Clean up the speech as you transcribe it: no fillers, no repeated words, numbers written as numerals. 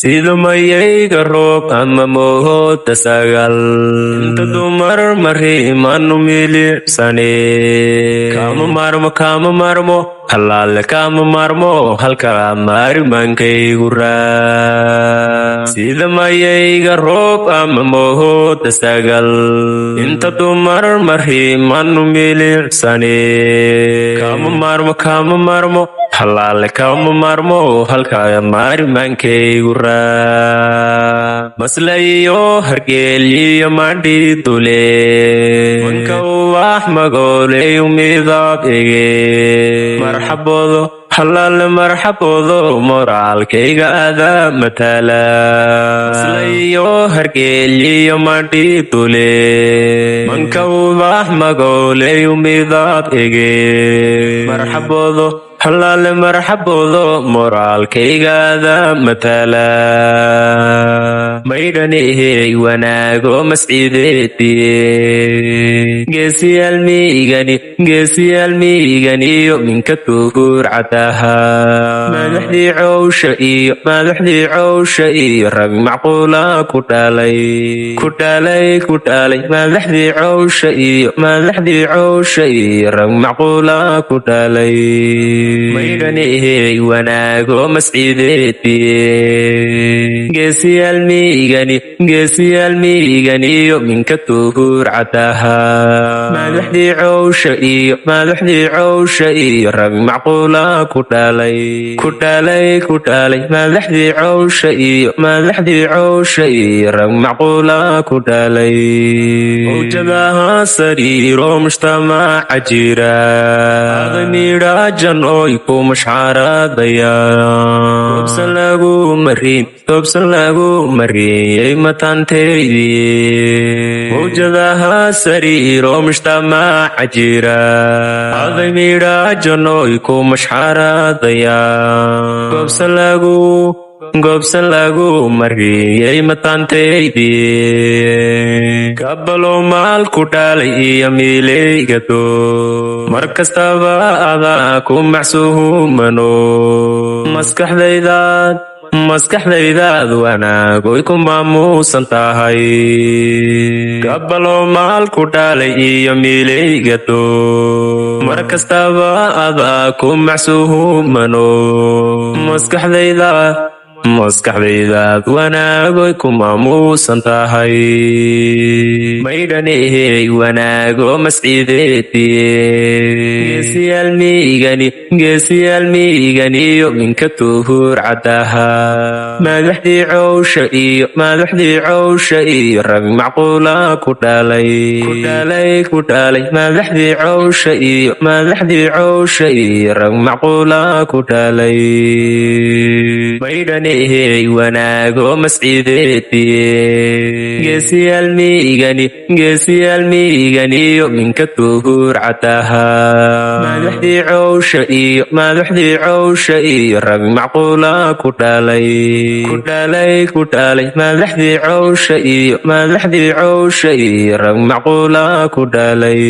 sida mayayga roob ama moohooda sagal inta dumar mariimanu milicsane kama marmo halaale kama marmo halka marimankaygu raa sida mayayga roob ama moohooda sagal inta dumar mariimanu milicsane kama marmo halaale kama marmo halka marimankaygu raa maslayo hargeeliyo mandhidule wanka wax magooleyo midab ege marxabodo halaale marxabodo moraalkayga ada matala maslayo hargeeliyo mandhidule wanka wax magooleyo midab ege marxabodo halaale marxabodo moraalkaygaada matala maydhanehey wanaago masciideediye geesiyaal miiganiyo minka tuuguur cadaha madaxdii cowsha iyo rag macquula ku dhalay madaxdii cowsha iyo rag macquula ku dhalay maydhanehey wanaago masciideediye geesiyaal miiganiyo minka tuuguur cadaha madaxdii cowsha iyo rag macquula ku dhalay madaxdii cowsha iyo rag macquula ku dhalay mawjadaha sariiro mujtamaca jira adamiidhaajan oy ku mashxaaradayaan toobsan lagu mariyey matanteydii mawjadaha sariiro mujtamaca jira adamiidhaajan oy ku mashxaaradayaan goobsan lagu mariyey matanteydii kabalo maal ku dhalay iyo miilaygado mar kastaba adaa ku macsuumano maskaxdaydaad wanaagoy ku maamuusan tahay kabalo maal ku dhalay iyo miilaygado mar kastaba adaa ku macsuumano maskaxdaydaad wanaagoy ku maamuusan tahay maydhanehey wanaago masciideediye geesiyaal miiganiyo minka tuuguur cadaha madaxdii cowsha iyo rag macquula ku dhalay madaxdii cowsha iyo rag macquula ku dhalay maydhanehey wanaago masciideediye geesiyaal miiganiyo minka tuuguur cadaha madaxdii cowsha iyo rag macquula ku dhalay madaxdii cowsha iyo rag macquula ku dhalay